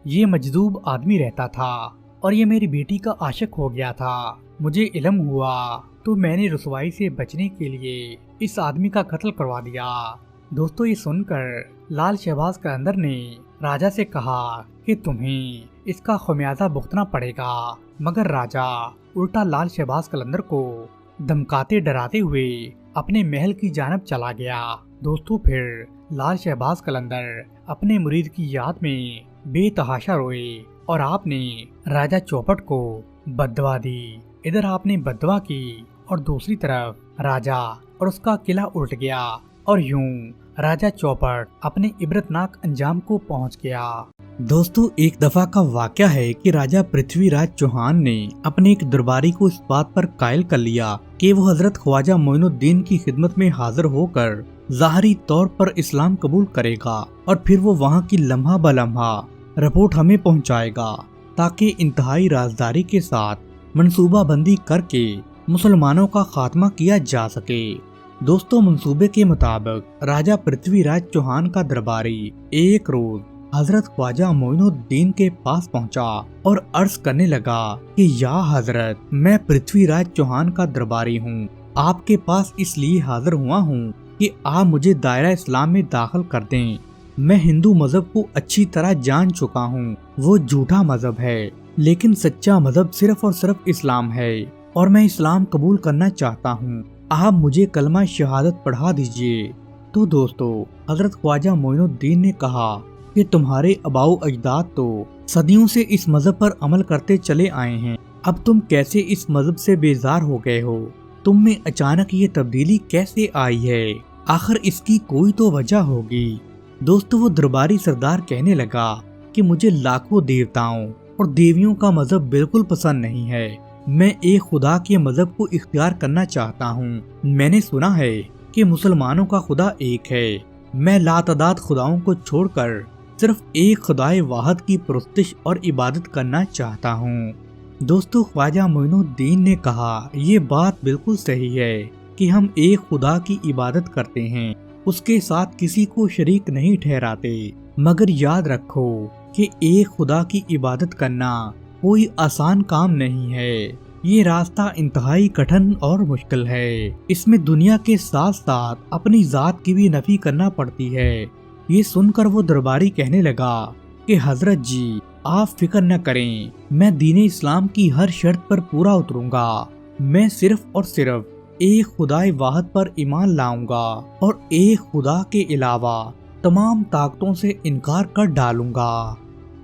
یہ مجذوب آدمی رہتا تھا اور یہ میری بیٹی کا عاشق ہو گیا تھا۔ مجھے علم ہوا تو میں نے رسوائی سے بچنے کے لیے اس آدمی کا قتل کروا دیا۔ دوستو، یہ سن کر لال شہباز قلندر نے راجہ سے کہا کہ تمہیں اس کا خمیازہ بھگتنا پڑے گا، مگر راجہ الٹا لال شہباز قلندر کو دھمکاتے ڈراتے ہوئے اپنے محل کی جانب چلا گیا۔ دوستو، پھر لال شہباز قلندر اپنے مرید کی یاد میں بے تحاشا روئے اور آپ نے راجہ چوپٹ کو بددعا دی۔ ادھر آپ نے بددعا کی اور دوسری طرف راجہ اور اس کا قلعہ الٹ گیا اور یوں راجہ چوپٹ اپنے عبرتناک انجام کو پہنچ گیا۔ دوستو، ایک دفعہ کا واقعہ ہے کہ راجہ پرتھوی راج چوہان نے اپنے ایک درباری کو اس بات پر قائل کر لیا کہ وہ حضرت خواجہ معین الدین کی خدمت میں حاضر ہو کر ظاہری طور پر اسلام قبول کرے گا اور پھر وہ وہاں کی لمحہ بلمحہ رپورٹ ہمیں پہنچائے گا تاکہ انتہائی رازداری کے ساتھ منصوبہ بندی کر کے مسلمانوں کا خاتمہ کیا جا سکے۔ دوستو، منصوبے کے مطابق راجہ پرتھوی راج چوہان کا درباری ایک روز حضرت خواجہ معین الدین کے پاس پہنچا اور عرض کرنے لگا کہ یا حضرت، میں پرتھوی راج چوہان کا درباری ہوں، آپ کے پاس اس لیے حاضر ہوا ہوں کہ آپ مجھے دائرہ اسلام میں داخل کر دیں۔ میں ہندو مذہب کو اچھی طرح جان چکا ہوں، وہ جھوٹا مذہب ہے، لیکن سچا مذہب صرف اور صرف اسلام ہے اور میں اسلام قبول کرنا چاہتا ہوں، آپ مجھے کلمہ شہادت پڑھا دیجئے۔ تو دوستو، حضرت خواجہ معین الدین نے کہا کہ تمہارے آباؤ اجداد تو صدیوں سے اس مذہب پر عمل کرتے چلے آئے ہیں، اب تم کیسے اس مذہب سے بیزار ہو گئے ہو؟ تم میں اچانک یہ تبدیلی کیسے آئی ہے؟ आखिर इसकी कोई तो वजह होगी। दोस्तों वो दरबारी सरदार कहने लगा कि मुझे लाखों देवताओं और देवियों का मजहब बिल्कुल पसंद नहीं है। मैं एक खुदा के मजहब को इख्तियार करना चाहता हूँ। मैंने सुना है कि मुसलमानों का खुदा एक है। मैं लातादाद खुदाओं को छोड़कर सिर्फ एक खुदाए वाहिद की परस्तिश और इबादत करना चाहता हूँ। दोस्तों ख्वाजा मोइनुद्दीन ने कहा, ये बात बिल्कुल सही है कि हम एक खुदा की इबादत करते हैं, उसके साथ किसी को शरीक नहीं ठहराते। मगर याद रखो कि एक खुदा की इबादत करना कोई आसान काम नहीं है। ये रास्ता इंतहाई कठिन और मुश्किल है। इसमें दुनिया के साथ साथ अपनी जात की भी नफी करना पड़ती है। ये सुनकर वो दरबारी कहने लगा कि हजरत जी आप फिक्र न करें, मैं दीने इस्लाम की हर शर्त पर पूरा उतरूंगा। मैं सिर्फ और सिर्फ एक खुदाए वाहिद पर ईमान लाऊंगा और एक खुदा के अलावा तमाम ताकतों से इनकार कर डालूंगा।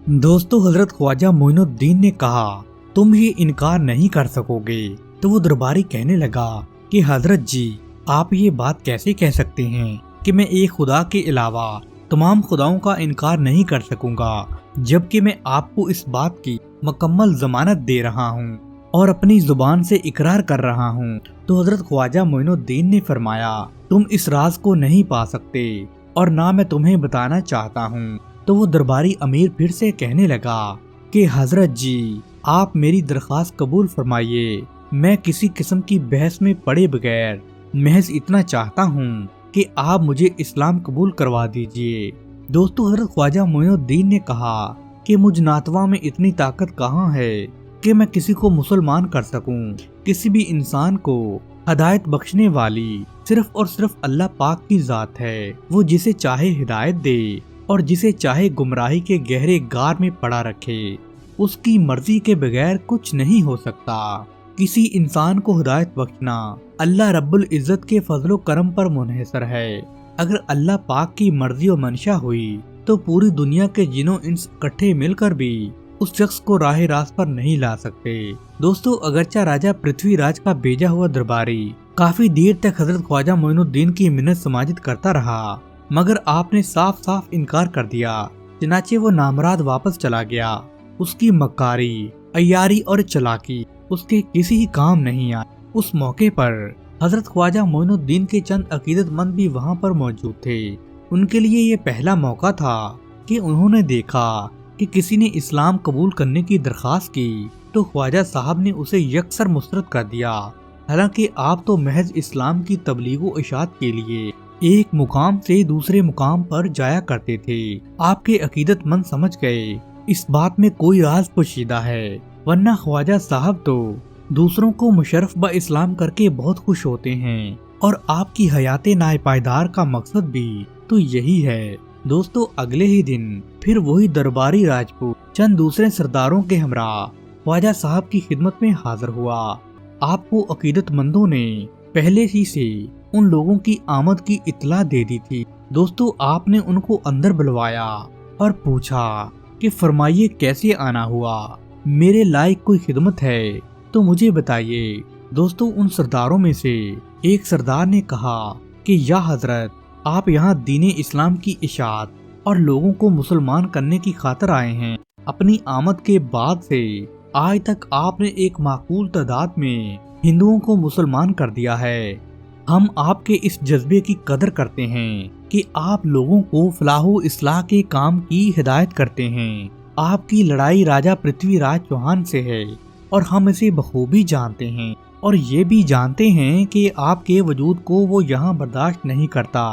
दोस्तों हजरत ख्वाजा मोइनुद्दीन ने कहा, तुम ये इनकार नहीं कर सकोगे। तो वो दरबारी कहने लगा कि हजरत जी आप ये बात कैसे कह सकते हैं कि मैं एक खुदा के अलावा तमाम खुदाओं का इनकार नहीं कर सकूंगा, जबकि मैं आपको इस बात की मुकम्मल जमानत दे रहा हूँ और अपनी जुबान से इकरार कर रहा हूँ। तो हजरत ख्वाजा मोइनुद्दीन ने फरमाया, तुम इस राज को नहीं पा सकते और ना मैं तुम्हें बताना चाहता हूँ। तो वो दरबारी अमीर फिर से कहने लगा कि हजरत जी आप मेरी दरख्वास्त कबूल फरमाइए। मैं किसी किस्म की बहस में पड़े बगैर महज इतना चाहता हूँ कि आप मुझे इस्लाम कबूल करवा दीजिए। दोस्तों हजरत ख्वाजा मोइनुद्दीन ने कहा कि मुझ नातवा में इतनी ताकत कहाँ है कि मैं किसी को मुसलमान कर सकूं। किसी भी इंसान को हिदायत बख्शने वाली सिर्फ और सिर्फ अल्लाह पाक की जात है। वो जिसे चाहे हिदायत दे और जिसे चाहे गुमराही के गहरे गार में पड़ा रखे। उसकी मर्जी के बगैर कुछ नहीं हो सकता। किसी इंसान को हिदायत बख्शना अल्लाह रब्बुल इज्जत के फजलो करम पर मुनहसर है। अगर अल्लाह पाक की मर्जी और मंशा हुई तो पूरी दुनिया के जिनों इंस इकट्ठे मिलकर भी उस शख्स को राह रास्त पर नहीं ला सकते। दोस्तों अगरचा राजा पृथ्वीराज का भेजा हुआ दरबारी काफी देर तक हजरत ख्वाजा मोइनुद्दीन की मिन्नत समाजित करता रहा, मगर आपने साफ साफ इनकार कर दिया। चनाचे वो नामराद वापस चला गया। उसकी मक्कारी, अय्यारी और चलाकी उसके किसी ही काम नहीं आई। उस मौके पर हजरत ख्वाजा मोइनुद्दीन के चंद अकीदतमंद भी वहाँ पर मौजूद थे। उनके लिए ये पहला मौका था कि उन्होंने देखा कि किसी ने इस्लाम कबूल करने की दरख्वास्त की तो ख्वाजा साहब ने उसे यकसर मुस्तरद कर दिया। हालांकि आप तो महज इस्लाम की तबलीग व इशाअत के लिए एक मुकाम से दूसरे मुकाम पर जाया करते थे। आपके अकीदतमंद समझ गए इस बात में कोई राज पोशीदा है, वरना ख्वाजा साहब तो दूसरों को मुशर्रफ ब इस्लाम करके बहुत खुश होते हैं और आपकी हयाते नायपायदार का मकसद भी तो यही है। दोस्तों अगले ही दिन फिर वही दरबारी राजपूत चंद दूसरे सरदारों के हमरा ख्वाजा साहब की खिदमत में हाजिर हुआ। आपको अकीदतमंदों ने पहले ही से उन लोगों की आमद की इत्तला दे दी थी। दोस्तों आपने उनको अंदर बुलवाया और पूछा कि फरमाइए कैसे आना हुआ, मेरे लायक कोई खिदमत है तो मुझे बताइए। दोस्तों उन सरदारों में से एक सरदार ने कहा कि या हजरत आप यहाँ दीने इस्लाम की इशाअत और लोगों को मुसलमान करने की खातिर आए हैं। अपनी आमद के बाद से आज तक आपने एक माकूल तादाद में हिंदुओं को मुसलमान कर दिया है। हम आपके इस जज्बे की कदर करते हैं कि आप लोगों को फलाहो इस्लाह के काम की हिदायत करते हैं। आपकी लड़ाई राजा पृथ्वीराज चौहान से है और हम इसे बखूबी जानते हैं और ये भी जानते हैं कि आपके वजूद को वो यहाँ बर्दाश्त नहीं करता।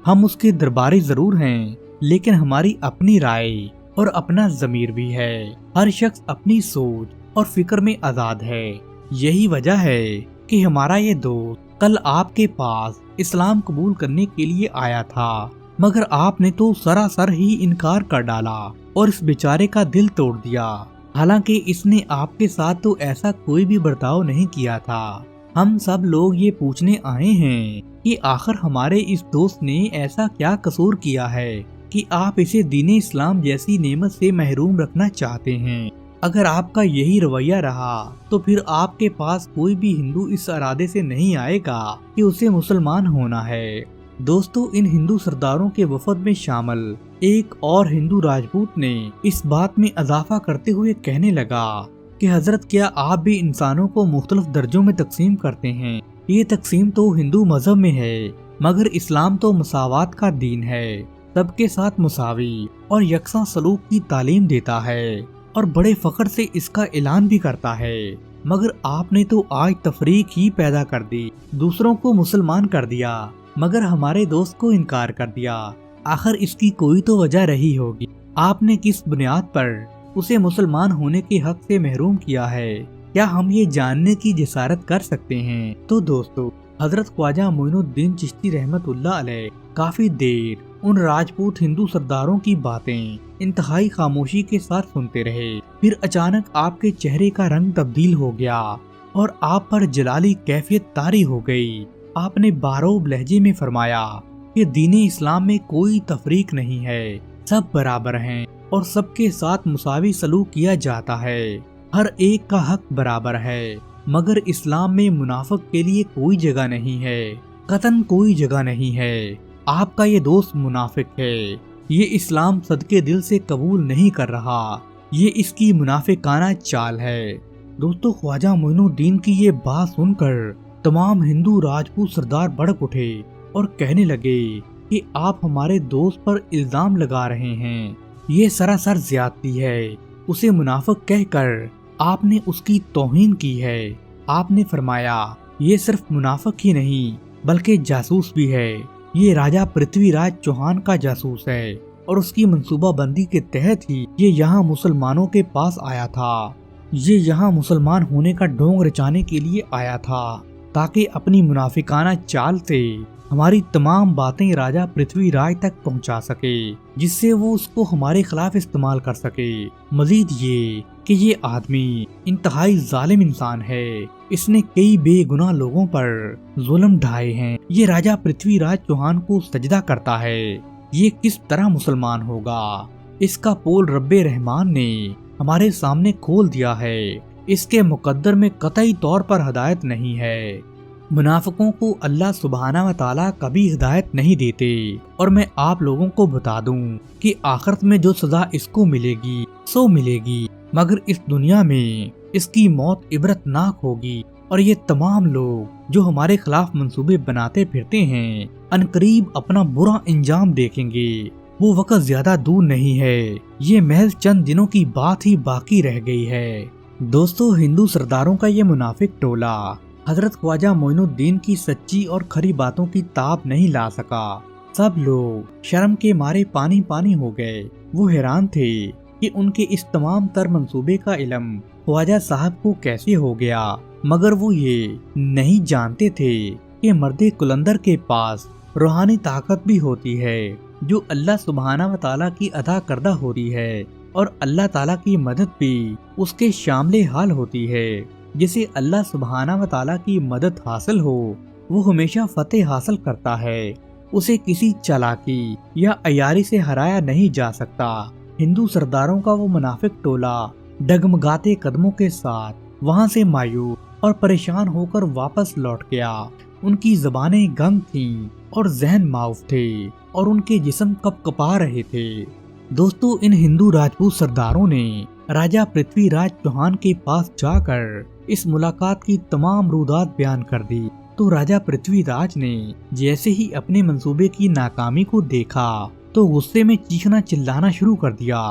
हम उसके दरबारी जरूर हैं, लेकिन हमारी अपनी राय और अपना ज़मीर भी है। हर शख्स अपनी सोच और फिक्र में आज़ाद है। यही वजह है कि हमारा ये दोस्त कल आपके पास इस्लाम कबूल करने के लिए आया था, मगर आपने तो सरासर ही इनकार कर डाला और इस बेचारे का दिल तोड़ दिया। हालांकि इसने आपके साथ तो ऐसा कोई भी बर्ताव नहीं किया था। हम सब लोग ये पूछने आए हैं कि आखिर हमारे इस दोस्त ने ऐसा क्या कसूर किया है कि आप इसे दीने इस्लाम जैसी नेमत से महरूम रखना चाहते हैं। अगर आपका यही रवैया रहा तो फिर आपके पास कोई भी हिंदू इस इरादे से नहीं आएगा कि उसे मुसलमान होना है। दोस्तों, इन हिंदू सरदारों के वफद में शामिल एक और हिंदू राजपूत ने इस बात में इजाफा करते हुए कहने लगा कि हजरत, क्या आप भी इंसानों को मुख्तलिफ दर्जों में तकसीम करते हैं? ये तकसीम तो हिंदू मजहब में है, मगर इस्लाम तो मसावात का दीन है, सबके साथ मुसावी और यकसा सलूक की तालीम देता है और बड़े फख्र से इसका ऐलान भी करता है। मगर आपने तो आज तफरीक ही पैदा कर दी, दूसरों को मुसलमान कर दिया, मगर हमारे दोस्त को इनकार कर दिया। आखिर इसकी कोई तो वजह रही होगी। आपने किस बुनियाद पर उसे मुसलमान होने के हक से महरूम किया है? क्या हम ये जानने की जिसारत कर सकते हैं? तो दोस्तों, हजरत ख्वाजा मोइनुद्दीन चिश्ती रहमतुल्लाह अलैह काफी देर उन राजपूत हिंदू सरदारों की बातें इंतहाई खामोशी के साथ सुनते रहे। फिर अचानक आपके चेहरे का रंग तब्दील हो गया और आप पर जलाली कैफियत तारी हो गई। आपने बारोब लहजे में फरमाया कि दीन इस्लाम में कोई तफरीक नहीं है, सब बराबर हैं और सबके साथ मुसावी सलूक किया जाता है, हर एक का हक बराबर है। मगर इस्लाम में मुनाफिक के लिए कोई जगह नहीं है, कतन कोई जगह नहीं है। आपका ये दोस्त मुनाफिक है, ये इस्लाम सदके दिल से कबूल नहीं कर रहा, ये इसकी मुनाफिकाना चाल है। दोस्तों, ख्वाजा मोइनुद्दीन की ये बात सुनकर तमाम हिंदू राजपूत सरदार भड़क उठे और कहने लगे कि आप हमारे दोस्त पर इल्जाम लगा रहे हैं, ये सरासर ज्यादती है। उसे मुनाफिक कहकर आपने उसकी तौहीन की है। आपने फरमाया, ये सिर्फ मुनाफिक ही नहीं बल्कि जासूस भी है। ये राजा पृथ्वीराज चौहान का जासूस है और उसकी मंसूबाबंदी के तहत ही ये यहाँ मुसलमानों के पास आया था। ये यहाँ मुसलमान होने का ढोंग रचाने के लिए आया था ताकि अपनी मुनाफिकाना चाल से हमारी तमाम बातें राजा पृथ्वीराज तक पहुंचा सके, जिससे वो उसको हमारे खिलाफ इस्तेमाल कर सके। मजीद ये कि ये आदमी इंतहाई जालिम इंसान है, इसने कई बेगुनाह लोगों पर जुल्म ढाए हैं। ये राजा पृथ्वीराज चौहान को सजदा करता है, ये किस तरह मुसलमान होगा? इसका पोल रब्बे रहमान ने हमारे सामने खोल दिया है, इसके मुकद्दर में कतई तौर पर हिदायत नहीं है। मुनाफिकों को अल्लाह सुब्हाना व तआला कभी हिदायत नहीं देते। और मैं आप लोगों को बता दूं कि आखिरत में जो सजा इसको मिलेगी सो मिलेगी, मगर इस दुनिया में इसकी मौत इबरतनाक होगी। और ये तमाम लोग जो हमारे खिलाफ मंसूबे बनाते फिरते हैं, अनकरीब अपना बुरा अंजाम देखेंगे। वो वक्त ज्यादा दूर नहीं है, ये महज चंद दिनों की बात ही बाकी रह गई है। दोस्तों, हिंदू सरदारों का ये मुनाफिक टोला हजरत ख्वाजा मोइनुद्दीन की सच्ची और खरी बातों की ताब नहीं ला सका। सब लोग शर्म के मारे पानी पानी हो गए। वो हैरान थे कि उनके इस तमाम तर मंसूबे का इल्म ख्वाजा साहब को कैसे हो गया, मगर वो ये नहीं जानते थे कि मर्दे कुलंदर के पास रूहानी ताकत भी होती है जो अल्लाह सुब्हाना व तआला की अता करदा होती है, और अल्लाह ताला की मदद भी उसके शामिल हाल होती है। जिसे अल्लाह सुब्हाना व तआला की मदद हासिल हो, वो हमेशा फतेह हासिल करता है, उसे किसी चालाकी या अयारी से हराया नहीं जा सकता। हिंदू सरदारों का वो मुनाफिक टोला डगमगाते कदमों के साथ वहां से मायूस और परेशान होकर वापस लौट गया। उनकी ज़बानें गंग थीं और जहन माऊफ थे और उनके जिस्म कपकपा रहे थे। दोस्तों, इन हिंदू राजपूत सरदारों ने राजा पृथ्वीराज चौहान के पास जाकर इस मुलाकात की तमाम रूदात बयान कर दी। तो राजा पृथ्वीराज ने जैसे ही अपने मंसूबे की नाकामी को देखा तो गुस्से में चीखना चिल्लाना शुरू कर दिया